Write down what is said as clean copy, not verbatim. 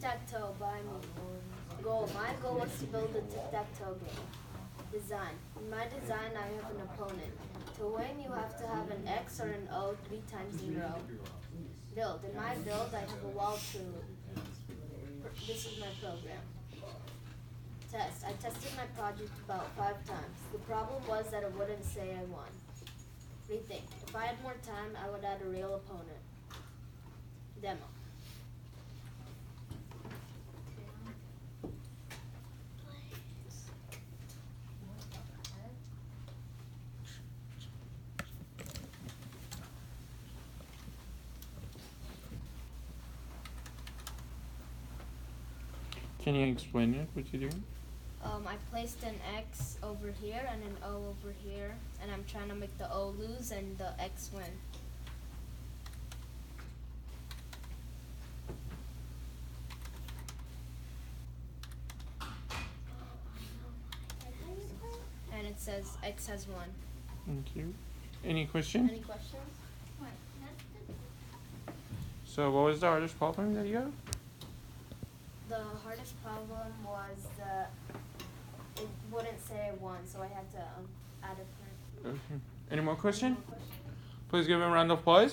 Tac Toe by me. Goal. My goal was to build a Tic Tac Toe game. Design. In my design, I have an opponent. To win, you have to have an X or an O 3 times in a row. Build. In my build, I have a wall too. This is my program. Test. I tested my project about 5 times. The problem was that it wouldn't say I won. Rethink. If I had more time, I would add a real opponent. Demo. Can you explain it, what you're doing? I placed an X over here and an O over here, and I'm trying to make the O lose and the X win. And it says X has won. Thank you. Any questions? Any questions? So what was the hardest problem that you got? The hardest problem was that it wouldn't say I won, so I had to add a print. Okay. Any more questions? Please give him a round of applause.